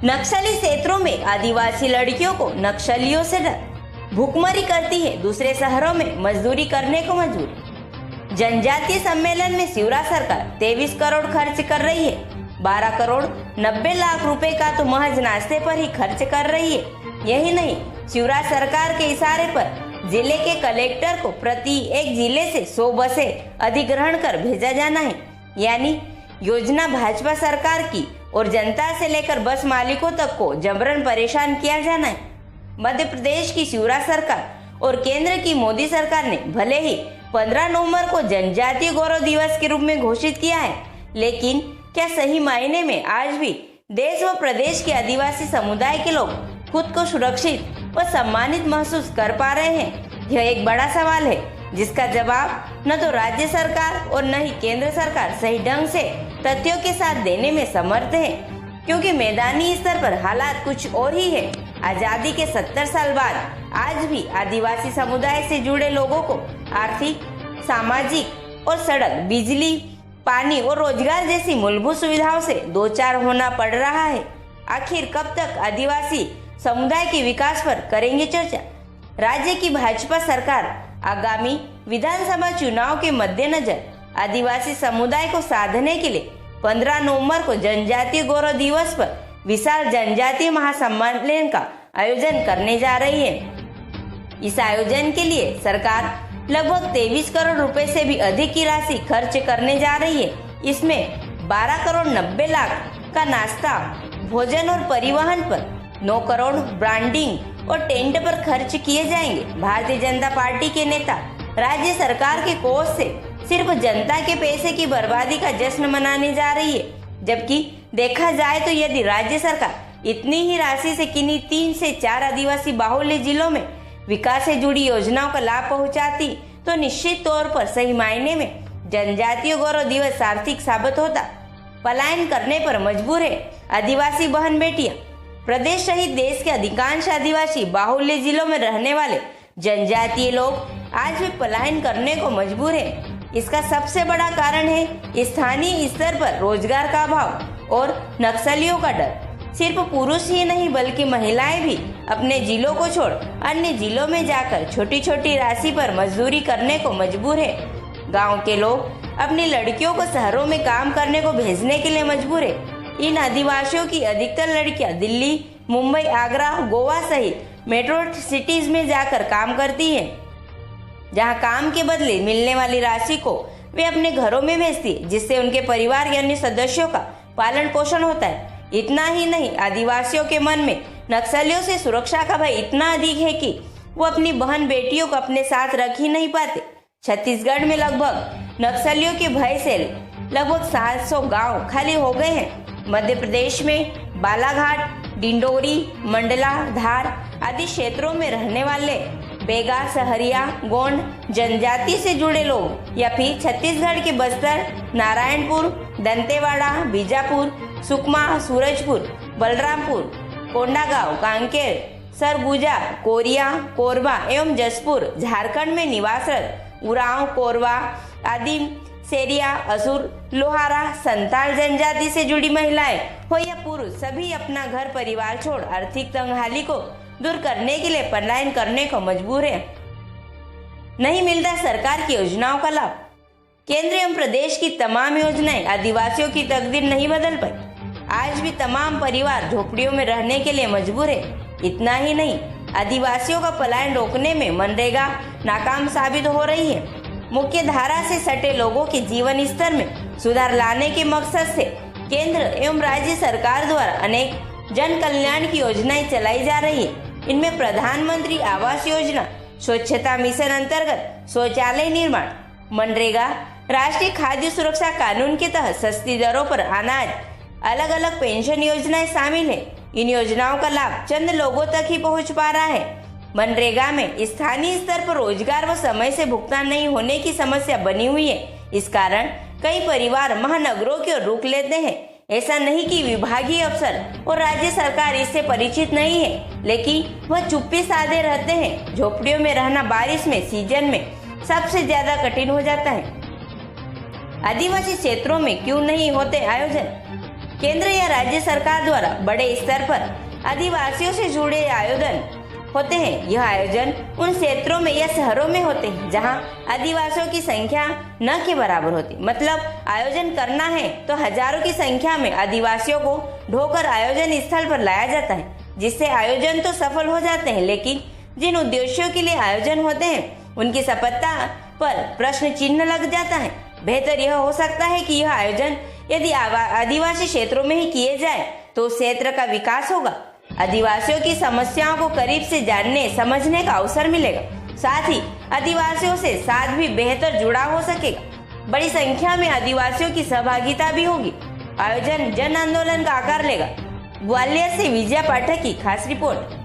नक्सली क्षेत्रों में आदिवासी लड़कियों को नक्सलियों से डर, भूखमरी करती है, दूसरे शहरों में मजदूरी करने को मजबूर। जनजातीय सम्मेलन में शिवराज सरकार 23 करोड़ खर्च कर रही है। 12 करोड़ 90 लाख रुपए का तो महज नाश्ते पर ही खर्च कर रही है। यही नहीं, शिवराज सरकार के इशारे पर जिले के कलेक्टर को प्रति एक जिले से 100 बसें अधिग्रहण कर भेजा जाना है। यानी योजना भाजपा सरकार की और जनता से लेकर बस मालिकों तक को जबरन परेशान किया जाना है। मध्य प्रदेश की शिवराज सरकार और केंद्र की मोदी सरकार ने भले ही 15 नवंबर को जनजातीय गौरव दिवस के रूप में घोषित किया है, लेकिन क्या सही मायने में आज भी देश व प्रदेश के आदिवासी समुदाय के लोग खुद को सुरक्षित व सम्मानित महसूस कर पा रहे हैं? यह एक बड़ा सवाल है, जिसका जवाब न तो राज्य सरकार और न ही केंद्र सरकार सही ढंग से तथ्यों के साथ देने में समर्थ है, क्योंकि मैदानी स्तर पर हालात कुछ और ही है। आजादी के 70 साल बाद आज भी आदिवासी समुदाय से जुड़े लोगों को आर्थिक, सामाजिक और सड़क, बिजली, पानी और रोजगार जैसी मूलभूत सुविधाओं से दो चार होना पड़ रहा है। आखिर कब तक आदिवासी समुदाय के विकास पर करेंगे चर्चा? राज्य की भाजपा सरकार आगामी विधानसभा चुनाव के मद्देनजर आदिवासी समुदाय को साधने के लिए 15 नवंबर को जनजातीय गौरव दिवस पर विशाल जनजातीय महासम्मेलन का आयोजन करने जा रही है। इस आयोजन के लिए सरकार लगभग 23 करोड़ रुपए से भी अधिक की राशि खर्च करने जा रही है। इसमें 12 करोड़ 90 लाख का नाश्ता, भोजन और परिवहन पर, 9 करोड़ ब्रांडिंग और टेंट पर खर्च किए जाएंगे। भारतीय जनता पार्टी के नेता राज्य सरकार के कोष से सिर्फ जनता के पैसे की बर्बादी का जश्न मनाने जा रही है, जबकि देखा जाए तो यदि राज्य सरकार इतनी ही राशि से किन्हीं 3 से 4 आदिवासी बाहुल्य जिलों में विकास से जुड़ी योजनाओं का लाभ पहुंचाती तो निश्चित तौर पर सही मायने में जनजातीय गौरव दिवस सार्थक साबित होता। पलायन करने पर मजबूर है आदिवासी बहन बेटियां। प्रदेश सहित देश के अधिकांश आदिवासी बाहुल्य जिलों में रहने वाले जनजातीय लोग आज भी पलायन करने को मजबूर है। इसका सबसे बड़ा कारण है स्थानीय स्तर पर रोजगार का अभाव और नक्सलियों का डर। सिर्फ पुरुष ही नहीं बल्कि महिलाएं भी अपने जिलों को छोड़ अन्य जिलों में जाकर छोटी छोटी राशि पर मजदूरी करने को मजबूर है। गांव के लोग अपनी लड़कियों को शहरों में काम करने को भेजने के लिए मजबूर है। इन आदिवासियों की अधिकतर लड़कियां दिल्ली, मुंबई, आगरा, गोवा सहित मेट्रो सिटीज में जाकर काम करती हैं, जहां काम के बदले मिलने वाली राशि को वे अपने घरों में भेजती है, जिससे उनके परिवार के अन्य सदस्यों का पालन पोषण होता है। इतना ही नहीं, आदिवासियों के मन में नक्सलियों से सुरक्षा का भय इतना अधिक है कि वो अपनी बहन बेटियों को अपने साथ रख ही नहीं पाते। छत्तीसगढ़ में लगभग नक्सलियों के भय से लगभग 700 गांव खाली हो गए हैं। मध्य प्रदेश में बालाघाट, डिंडोरी, मंडला, धार आदि क्षेत्रों में रहने वाले बेगा, सहरिया, गोंड जनजाति से जुड़े लोग या फिर छत्तीसगढ़ के बस्तर, नारायणपुर, दंतेवाड़ा, बीजापुर, सुकमा, सूरजपुर, बलरामपुर, कोंडागांव, कांकेर, सरगुजा, कोरिया, कोरबा एवं जसपुर झारखंड में निवासरत उरांव, कोरवा, आदिम, सेरिया, असुर, लोहारा, संताल जनजाति से जुड़ी महिलाएं हो या पुरुष, सभी अपना घर परिवार छोड़ आर्थिक तंगहाली को दूर करने के लिए पलायन करने को मजबूर है। नहीं मिलता सरकार की योजनाओं का लाभ। केंद्र एवं प्रदेश की तमाम योजनाएं आदिवासियों की तकदीर नहीं बदल पाई। आज भी तमाम परिवार झोपड़ियों में रहने के लिए मजबूर है। इतना ही नहीं, आदिवासियों का पलायन रोकने में मनरेगा नाकाम साबित हो रही है। मुख्य धारा से सटे लोगों के जीवन स्तर में सुधार लाने के मकसद से केंद्र एवं राज्य सरकार द्वारा अनेक जन कल्याण की योजनाएं चलाई जा रही है। इनमें प्रधानमंत्री आवास योजना, स्वच्छता मिशन अंतर्गत शौचालय निर्माण, मनरेगा, राष्ट्रीय खाद्य सुरक्षा कानून के तहत सस्ती दरों पर अनाज, अलग अलग पेंशन योजनाएं शामिल है। इन योजनाओं का लाभ चंद लोगों तक ही पहुंच पा रहा है। मनरेगा में स्थानीय स्तर पर रोजगार व समय से भुगतान नहीं होने की समस्या बनी हुई है। इस कारण कई परिवार महानगरों की ओर रुख लेते हैं। ऐसा नहीं कि विभागीय अफसर और राज्य सरकार इससे परिचित नहीं है, लेकिन वह चुप्पी साधे रहते हैं। झोपड़ियों में रहना बारिश में सीजन में सबसे ज्यादा कठिन हो जाता है। आदिवासी क्षेत्रों में क्यों नहीं होते आयोजन? केंद्र या राज्य सरकार द्वारा बड़े स्तर पर आदिवासियों से जुड़े आयोजन होते हैं। यह आयोजन उन क्षेत्रों में या शहरों में होते हैं जहां आदिवासियों की संख्या न के बराबर होती। मतलब आयोजन करना है तो हजारों की संख्या में आदिवासियों को ढोकर आयोजन स्थल पर लाया जाता है, जिससे आयोजन तो सफल हो जाते हैं, लेकिन जिन उद्देश्यों के लिए आयोजन होते हैं उनकी सफलता पर प्रश्न चिन्ह लग जाता है। बेहतर यह हो सकता है कि यह आयोजन यदि आदिवासी क्षेत्रों में ही किए जाए तो उस क्षेत्र का विकास होगा, आदिवासियों की समस्याओं को करीब से जानने समझने का अवसर मिलेगा, साथ ही आदिवासियों से साथ भी बेहतर जुड़ाव हो सकेगा। बड़ी संख्या में आदिवासियों की सहभागिता भी होगी। आयोजन जन आंदोलन का आकार लेगा। ग्वालियर से विजया पाठक की खास रिपोर्ट।